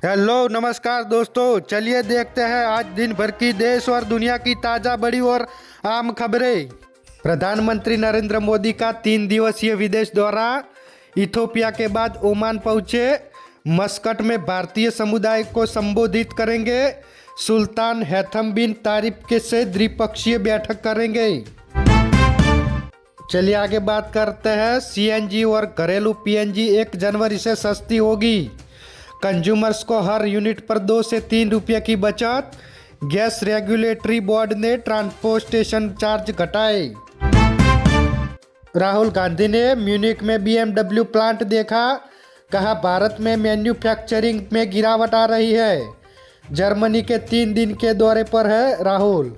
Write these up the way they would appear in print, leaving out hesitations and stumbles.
Hello नमस्कार दोस्तों, चलिए देखते हैं आज दिन भर की देश और दुनिया की ताज़ा बड़ी और आम खबरें। प्रधानमंत्री नरेंद्र मोदी का 3 दिवसीय विदेश दौरा। इथोपिया के बाद ओमान पहुंचे। मस्कट में भारतीय समुदाय को संबोधित करेंगे। सुल्तान हैथम बिन तारिक के से द्विपक्षीय बैठक करेंगे। चलिए आगे बात करते हैं। सीएनजी और घरेलू पीएनजी 1 जनवरी से सस्ती होगी। कंज्यूमर्स को हर यूनिट पर 2 से 3 रुपये की बचत। गैस रेगुलेटरी बोर्ड ने ट्रांसपोर्टेशन चार्ज घटाए। राहुल गांधी ने म्यूनिक में BMW प्लांट देखा। कहा भारत में मैन्युफैक्चरिंग में गिरावट आ रही है। जर्मनी के 3 दिन के दौरे पर है राहुल।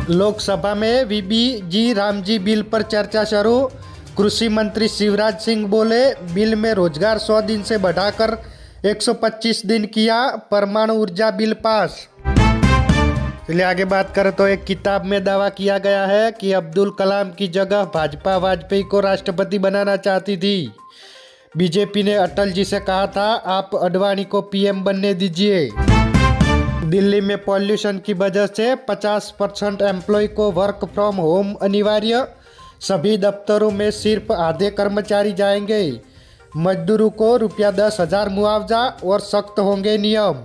लोकसभा में VBG रामजी बिल पर चर्चा शुरू। कृषि मंत्री शिवराज सिंह बोले, बिल में रोजगार 100 दिन से बढ़ाकर 125 दिन किया। परमाणु ऊर्जा बिल पास। चलिए आगे बात करें तो एक किताब में दावा किया गया है कि अब्दुल कलाम की जगह भाजपा वाजपेयी को राष्ट्रपति बनाना चाहती थी। बीजेपी ने अटल जी से कहा था, आप अडवाणी को PM बनने दीजिए। दिल्ली में पॉल्यूशन की वजह से 50% एम्प्लॉय को वर्क फ्रॉम होम अनिवार्य। सभी दफ्तरों में सिर्फ आधे कर्मचारी जाएंगे। मजदूरों को ₹10,000 मुआवजा और सख्त होंगे नियम।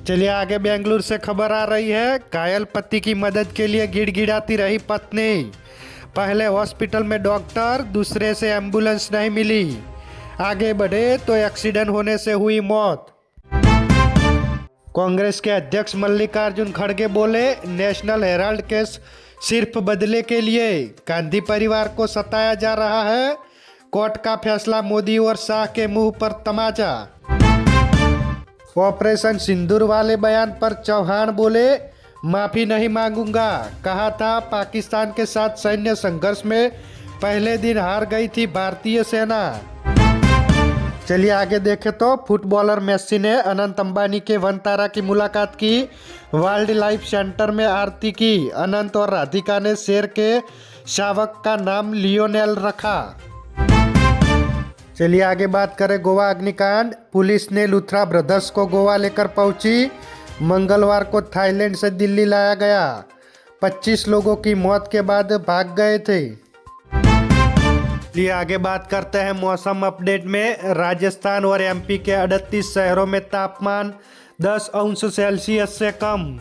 चलिए आगे बेंगलुरु से खबर आ रही है। घायल पति की मदद के लिए गिड़गिड़ाती रही पत्नी। पहले हॉस्पिटल में डॉक्टर, दूसरे से एम्बुलेंस नहीं मिली। आगे बढ़े तो एक्सीडेंट होने से हुई मौत। कांग्रेस के अध्यक्ष मल्लिकार्जुन खड़गे बोले, नेशनल हेराल्ड केस सिर्फ बदले के लिए। गांधी परिवार को सताया जा रहा है। कोर्ट का फैसला मोदी और शाह के मुंह पर तमाचा। ऑपरेशन सिंदूर वाले बयान पर चौहान बोले, माफी नहीं मांगूंगा। कहा था पाकिस्तान के साथ सैन्य संघर्ष में पहले दिन हार गई थी भारतीय सेना। चलिए आगे देखें तो फुटबॉलर मेस्सी ने अनंत अंबानी के वनतारा की मुलाकात की। वाइल्ड लाइफ सेंटर में आरती की। अनंत और राधिका ने शेर के शावक का नाम लियोनेल रखा। चलिए आगे बात करें गोवा अग्निकांड। पुलिस ने लुथरा ब्रदर्स को गोवा लेकर पहुंची। मंगलवार को थाईलैंड से दिल्ली लाया गया। 25 लोगों की मौत के बाद भाग गए थे। लिए आगे बात करते हैं मौसम अपडेट में। राजस्थान और MP के 38 शहरों में तापमान 10 अंश सेल्सियस से कम।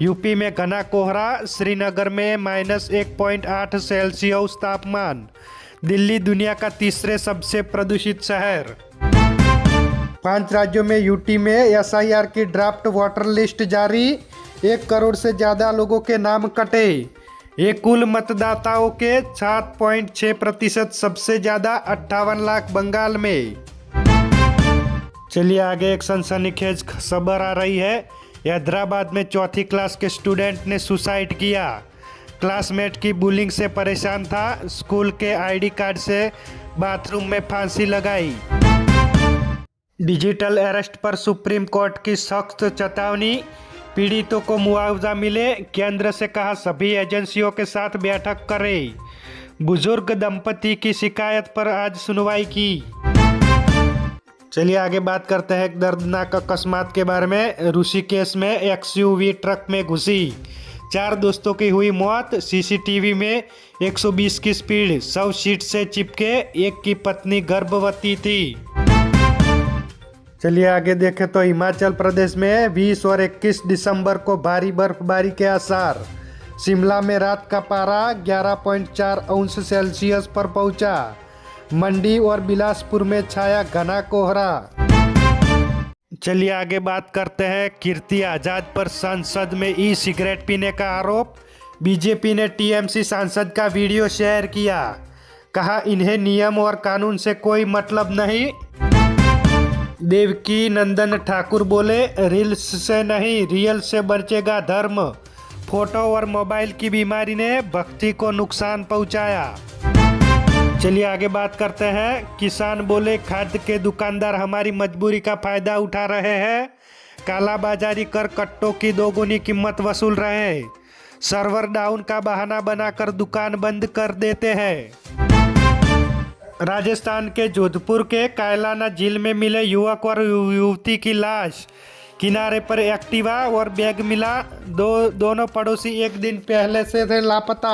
यूपी में घना कोहरा। श्रीनगर में -1.8 सेल्सियस तापमान। दिल्ली दुनिया का तीसरे सबसे प्रदूषित शहर। 5 राज्यों में UT में SIR की ड्राफ्ट वोटर लिस्ट जारी। 1 करोड़ से ज़्यादा लोगों के नाम कटे। ये कुल मतदाताओं के 7.6% सबसे ज़्यादा 58 लाख बंगाल में। चलिए आगे एक सनसनीखेज खबर आ रही है। हैदराबाद में 4th क्लास के स्टूडेंट ने सुसाइड किया। क्लासमेट की बुलिंग से परेशान था। स्कूल के ID कार्ड से बाथरूम में फांसी लगाई। डिजिटल अरेस्ट पर सुप्रीम कोर्ट की सख्त चेतावनी। पीड़ितों को मुआवजा मिले। केंद्र से कहा सभी एजेंसियों के साथ बैठक करें। बुजुर्ग दंपति की शिकायत पर आज सुनवाई की। चलिए आगे बात करते हैं एक दर्दनाक अकस्मात के बारे में। ऋषिकेश में XUV ट्रक में घुसी। 4 दोस्तों की हुई मौत। CCTV में 120 की स्पीड। 100 सीट से चिपके। एक की पत्नी गर्भवती थी। चलिए आगे देखें तो हिमाचल प्रदेश में 20 और 21 दिसंबर को भारी बर्फबारी के आसार। शिमला में रात का पारा 11.4 अंश सेल्सियस पर पहुंचा। मंडी और बिलासपुर में छाया घना कोहरा। चलिए आगे बात करते हैं कीर्ति आजाद पर संसद में सिगरेट पीने का आरोप। बीजेपी ने TMC सांसद का वीडियो शेयर किया। कहा इन्हें नियम और कानून से कोई मतलब नहीं। देवकी नंदन ठाकुर बोले, रील्स से नहीं रियल से बचेगा धर्म। फोटो और मोबाइल की बीमारी ने भक्ति को नुकसान पहुंचाया। चलिए आगे बात करते हैं। किसान बोले, खाद्य के दुकानदार हमारी मजबूरी का फायदा उठा रहे हैं। कालाबाजारी कर कट्टों की 2 गुनी कीमत वसूल रहे हैं। सर्वर डाउन का बहाना बनाकर दुकान बंद कर देते हैं। राजस्थान के जोधपुर के कायलाना झील में मिले युवक और युवती की लाश। किनारे पर एक्टिवा और बैग मिला। दोनों पड़ोसी एक दिन पहले से थे लापता।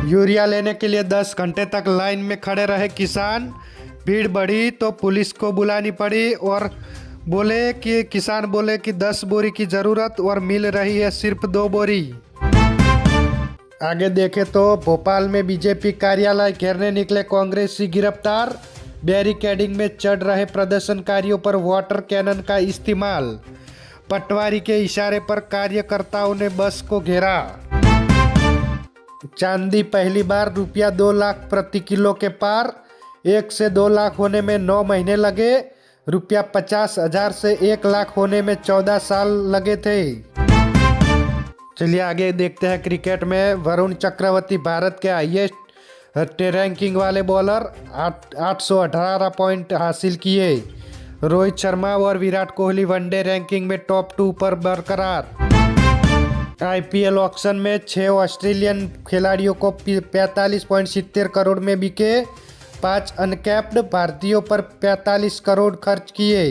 यूरिया लेने के लिए 10 घंटे तक लाइन में खड़े रहे किसान। भीड़ बढ़ी तो पुलिस को बुलानी पड़ी और किसान बोले कि 10 बोरी की ज़रूरत और मिल रही है सिर्फ 2 बोरी। आगे देखें तो भोपाल में बीजेपी कार्यालय घेरने निकले कांग्रेसी गिरफ्तार। बैरिकेडिंग में चढ़ रहे प्रदर्शनकारियों पर वाटर कैनन का इस्तेमाल। पटवारी के इशारे पर कार्यकर्ताओं ने बस को घेरा। चांदी पहली बार रुपया 2 लाख प्रति किलो के पार। 1 से 2 लाख होने में 9 महीने लगे। रुपया 50,000 से 1 लाख होने में 14 साल लगे थे। चलिए आगे देखते हैं क्रिकेट में। वरुण चक्रवर्ती भारत के हाईएस्ट रैंकिंग वाले बॉलर 818 पॉइंट हासिल किए। रोहित शर्मा और विराट कोहली वनडे रैंकिंग में टॉप 2 पर बरकरार। आईपीएल ऑक्शन में 6 ऑस्ट्रेलियन खिलाड़ियों को 45.70 करोड़ में बिके। 5 अनकैप्ड भारतीयों पर 45 करोड़ खर्च किए।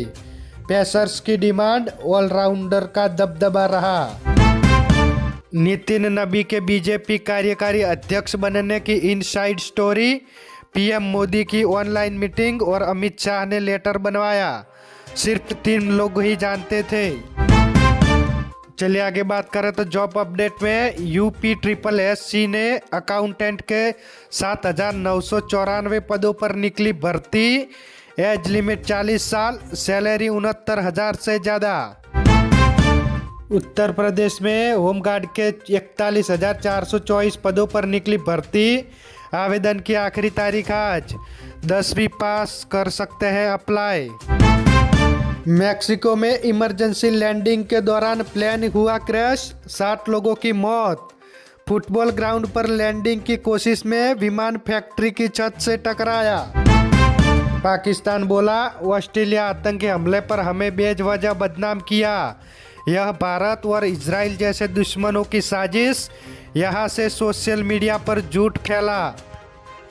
पेसर्स की डिमांड ऑलराउंडर का दबदबा रहा। नितिन नबी के बीजेपी कार्यकारी अध्यक्ष बनने की इनसाइड स्टोरी। पीएम मोदी की ऑनलाइन मीटिंग और अमित शाह ने लेटर बनवाया। सिर्फ 3 लोग ही जानते थे। चलिए आगे बात करें तो जॉब अपडेट में UPSSC ने अकाउंटेंट के 7,994 पदों पर निकली भर्ती। एज लिमिट 40 साल, सैलरी 69,000 से ज़्यादा। उत्तर प्रदेश में होमगार्ड के 41,424 पदों पर निकली भर्ती। आवेदन की आखिरी तारीख आज। 10वीं पास कर सकते हैं अप्लाई। मैक्सिको में इमरजेंसी लैंडिंग के दौरान प्लेन हुआ क्रैश, 60 लोगों की मौत। फुटबॉल ग्राउंड पर लैंडिंग की कोशिश में विमान फैक्ट्री की छत से टकराया। पाकिस्तान बोला ऑस्ट्रेलिया आतंकी हमले पर हमें बेवजह बदनाम किया। यह भारत और इजराइल जैसे दुश्मनों की साजिश। यहाँ से सोशल मीडिया पर झूठ फैला।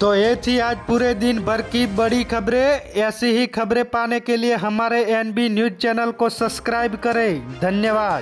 तो ये थी आज पूरे दिन भर की बड़ी खबरें। ऐसी ही खबरें पाने के लिए हमारे NB न्यूज़ चैनल को सब्सक्राइब करें। धन्यवाद।